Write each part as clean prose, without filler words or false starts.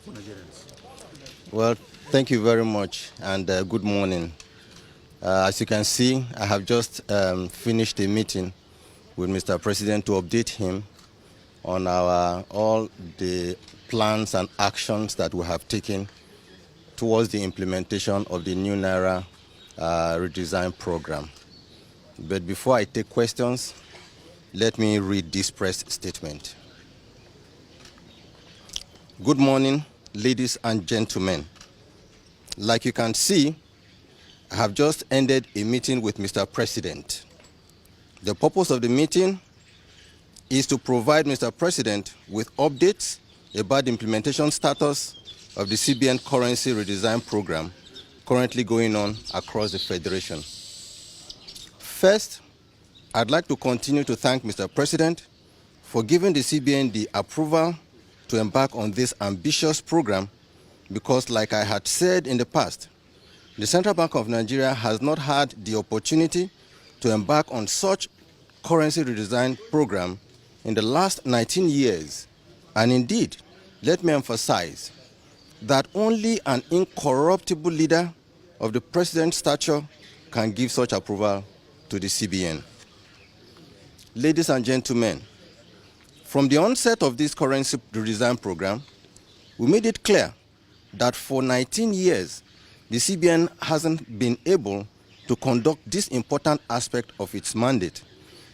for Nigerians? Well, thank you very much, and good morning. As you can see, I have just finished a meeting with Mr. President to update him on all the plans and actions that we have taken towards the implementation of the new Naira redesign program. But before I take questions, let me read this press statement. Good morning, ladies and gentlemen. Like you can see, I have just ended a meeting with Mr. President. The purpose of the meeting is to provide Mr. President with updates about the implementation status of the CBN currency redesign program currently going on across the Federation. First, I'd like to continue to thank Mr. President for giving the CBN the approval to embark on this ambitious program because, like I had said in the past, the Central Bank of Nigeria has not had the opportunity to embark on such currency redesign program in the last 19 years. And indeed, let me emphasize that only an incorruptible leader of the president's stature can give such approval to the CBN. Ladies and gentlemen, from the onset of this currency redesign program, we made it clear that for 19 years, the CBN hasn't been able to conduct this important aspect of its mandate,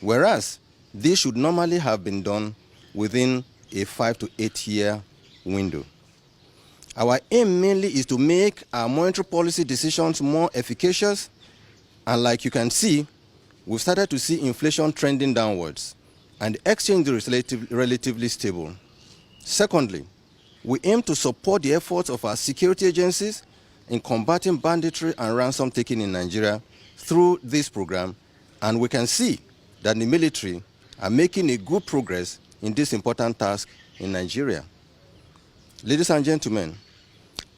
whereas this should normally have been done within a 5 to 8 year window. Our aim mainly is to make our monetary policy decisions more efficacious, and like you can see, we've started to see inflation trending downwards, and the exchange is relatively stable. Secondly, we aim to support the efforts of our security agencies in combating banditry and ransom taking in Nigeria through this program, and we can see that the military are making a good progress in this important task in Nigeria. Ladies and gentlemen,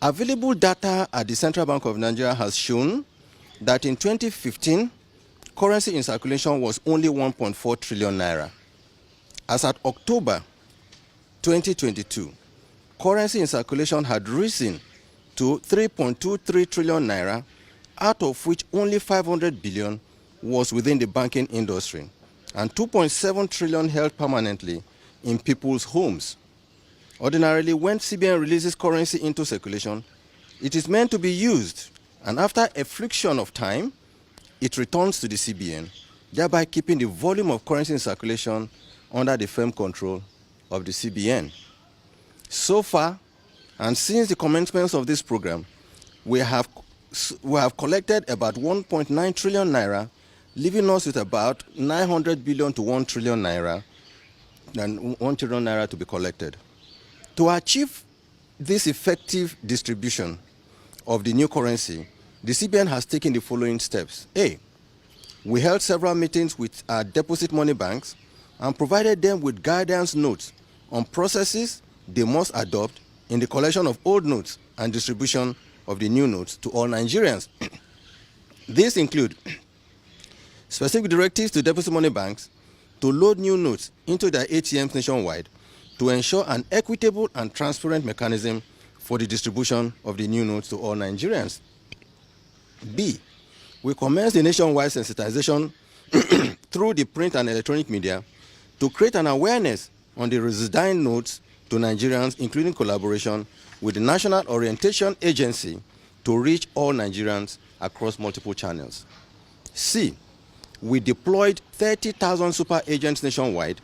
available data at the Central Bank of Nigeria has shown that in 2015, currency in circulation was only 1.4 trillion naira. As at October 2022, currency in circulation had risen to 3.23 trillion naira, out of which only 500 billion was within the banking industry, and 2.7 trillion held permanently in people's homes. Ordinarily, when CBN releases currency into circulation, it is meant to be used, and after a friction of time, it returns to the CBN, thereby keeping the volume of currency in circulation under the firm control of the CBN. So far, and since the commencement of this program, we have collected about 1.9 trillion naira, leaving us with about 900 billion to 1 trillion naira, and 1 trillion naira to be collected. To achieve this effective distribution of the new currency, the CBN has taken the following steps. A, we held several meetings with our deposit money banks and provided them with guidance notes on processes they must adopt in the collection of old notes and distribution of the new notes to all Nigerians. These include specific directives to deposit money banks to load new notes into their ATMs nationwide to ensure an equitable and transparent mechanism for the distribution of the new notes to all Nigerians. B, we commenced the nationwide sensitization through the print and electronic media to create an awareness on the redesigned notes to Nigerians, including collaboration with the National Orientation Agency to reach all Nigerians across multiple channels. C, we deployed 30,000 super agents nationwide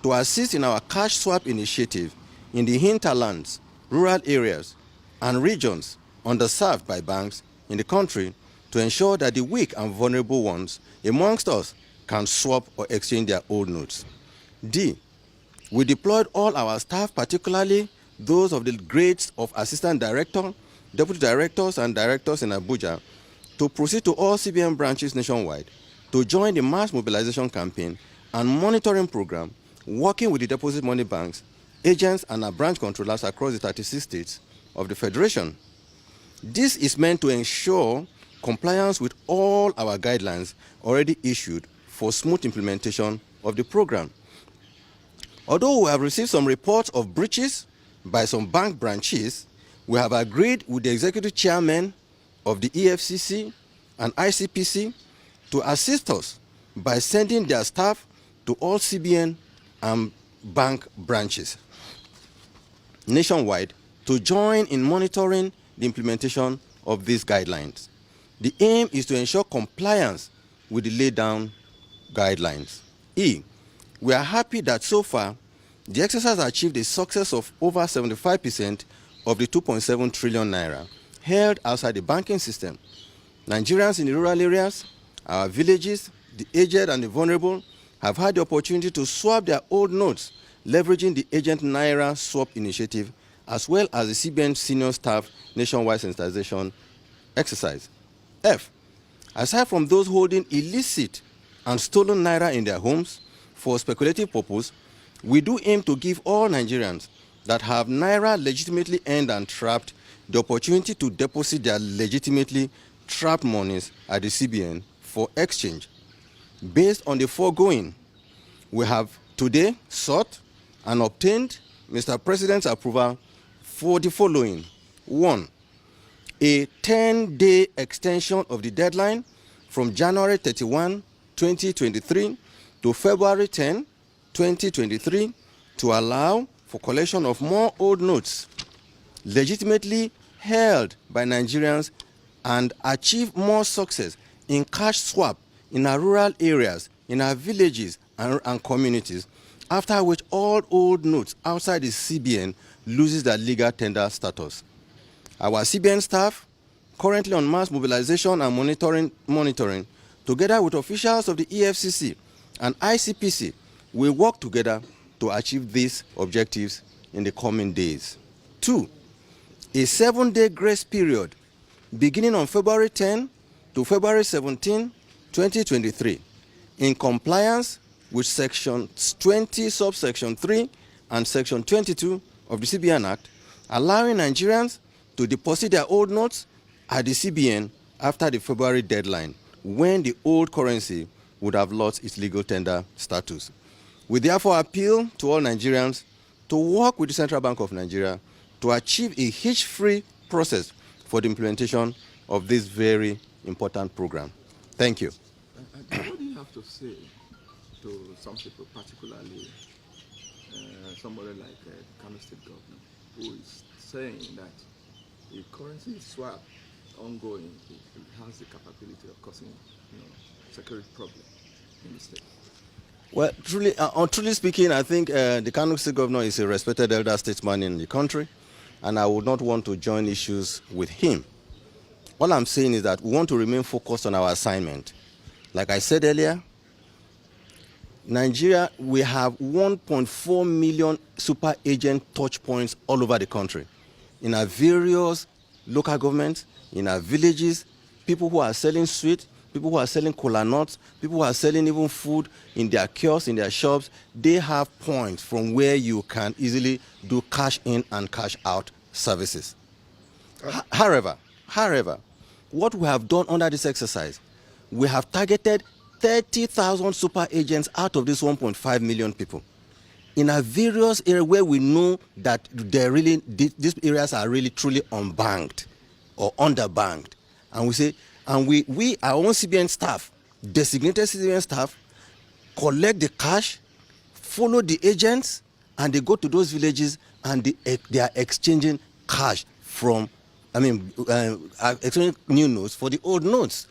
to assist in our cash swap initiative in the hinterlands, rural areas, and regions underserved by banks in the country to ensure that the weak and vulnerable ones amongst us can swap or exchange their old notes. D, we deployed all our staff, particularly those of the grades of assistant director, deputy directors, and directors in Abuja, to proceed to all CBN branches nationwide to join the mass mobilization campaign and monitoring program, working with the deposit money banks, agents, and our branch controllers across the 36 states of the Federation. This is meant to ensure compliance with all our guidelines already issued for smooth implementation of the program. Although we have received some reports of breaches by some bank branches, we have agreed with the executive chairman of the EFCC and ICPC to assist us by sending their staff to all CBN and bank branches nationwide to join in monitoring the implementation of these guidelines. The aim is to ensure compliance with the laid down guidelines. We are happy that so far the exercise achieved a success of over 75% of the 2.7 trillion naira held outside the banking system. Nigerians in the rural areas, our villages, the aged and the vulnerable have had the opportunity to swap their old notes, leveraging the Agent Naira Swap Initiative, as well as the CBN Senior Staff Nationwide Sensitization Exercise. Aside from those holding illicit and stolen Naira in their homes for speculative purpose, we do aim to give all Nigerians that have Naira legitimately earned and trapped the opportunity to deposit their legitimately trapped monies at the CBN for exchange. Based on the foregoing, we have today sought and obtained Mr. President's approval for the following. 1, a 10-day extension of the deadline from January 31, 2023 to February 10, 2023 to allow for collection of more old notes legitimately held by Nigerians and achieve more success in cash swap in our rural areas, in our villages and communities, after which all old notes outside the CBN loses their legal tender status. Our CBN staff, currently on mass mobilization and monitoring, together with officials of the EFCC and ICPC, will work together to achieve these objectives in the coming days. 2, a 7-day grace period beginning on February 10 to February 17, 2023, in compliance with Section 20, subsection 3 and Section 22 of the CBN Act, allowing Nigerians to deposit their old notes at the CBN after the February deadline, when the old currency would have lost its legal tender status. We therefore appeal to all Nigerians to work with the Central Bank of Nigeria to achieve a hitch-free process for the implementation of this very important program. Thank you. What do you have to say to some people, particularly somebody like the Kano State Governor, who is saying that the currency swap ongoing it has the capability of causing security problem in the state? Well, truly speaking, I think the Kano State Governor is a respected elder statesman in the country, and I would not want to join issues with him. All I'm saying is that we want to remain focused on our assignment. Like I said earlier, Nigeria, we have 1.4 million super agent touch points all over the country. In our various local governments, in our villages, people who are selling sweet, people who are selling cola nuts, people who are selling even food in their kiosks, in their shops, they have points from where you can easily do cash in and cash out services. However, what we have done under this exercise, we have targeted 30,000 super agents out of these 1.5 million people in our various areas where we know that these areas are really truly unbanked or underbanked. And we say, and we our own CBN staff, designated CBN staff, collect the cash, follow the agents, and they go to those villages and they are exchanging cash from, exchanging new notes for the old notes.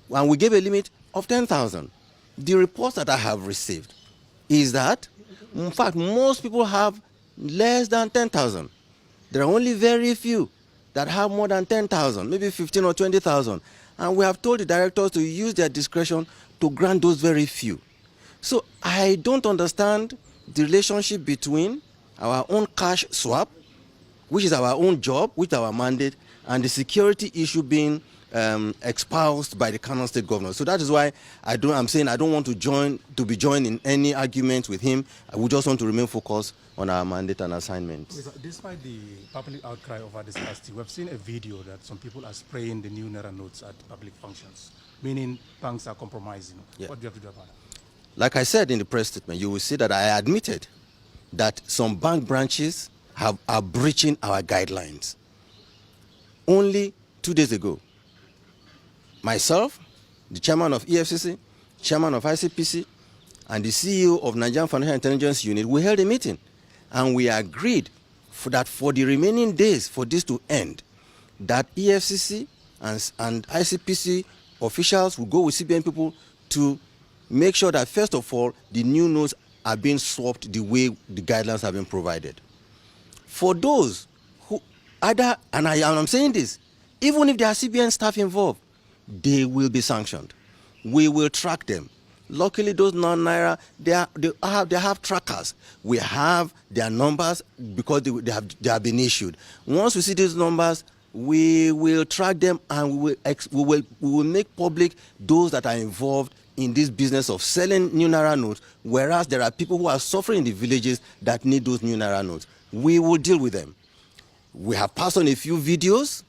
And we gave a limit of 10,000. The reports that I have received is that, in fact, most people have less than 10,000. There are only very few that have more than 10,000, maybe 15 or 20,000. And we have told the directors to use their discretion to grant those very few. So I don't understand the relationship between our own cash swap, which is our own job, which is our mandate, and the security issue being espoused by the Kano State Governor. So that is why I'm saying I don't want to be joined in any argument with him. We just want to remain focused on our mandate and assignment. Despite the public outcry over this last year, we've seen a video that some people are spraying the new Naira notes at public functions, meaning banks are compromising. Yeah. What do you have to do about that? Like I said in the press statement, you will see that I admitted that some bank branches are breaching our guidelines. Only 2 days ago, myself, the chairman of EFCC, chairman of ICPC, and the CEO of Nigerian Financial Intelligence Unit, we held a meeting, and we agreed that for the remaining days for this to end, that EFCC and ICPC officials will go with CBN people to make sure that, first of all, the new notes are being swapped the way the guidelines have been provided. For those who either, and I'm saying this, even if there are CBN staff involved, they will be sanctioned. We will track them. Luckily, those non-Naira, they have trackers. We have their numbers because they have been issued. Once we see these numbers, we will track them, and we will make public those that are involved in this business of selling new Naira notes, whereas there are people who are suffering in the villages that need those new Naira notes. We will deal with them. We have passed on a few videos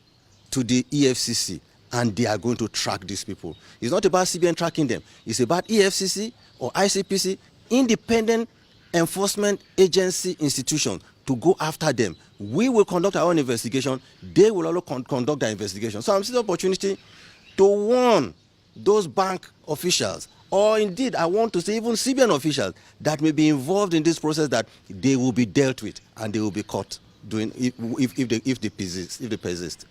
to the EFCC, and they are going to track these people. It's not about CBN tracking them. It's about EFCC or ICPC, independent enforcement agency institution, to go after them. We will conduct our own investigation. They will also conduct their investigation. So I'm seeing the opportunity to warn those bank officials, or indeed I want to say even CBN officials that may be involved in this process, that they will be dealt with and they will be caught doing if they persist.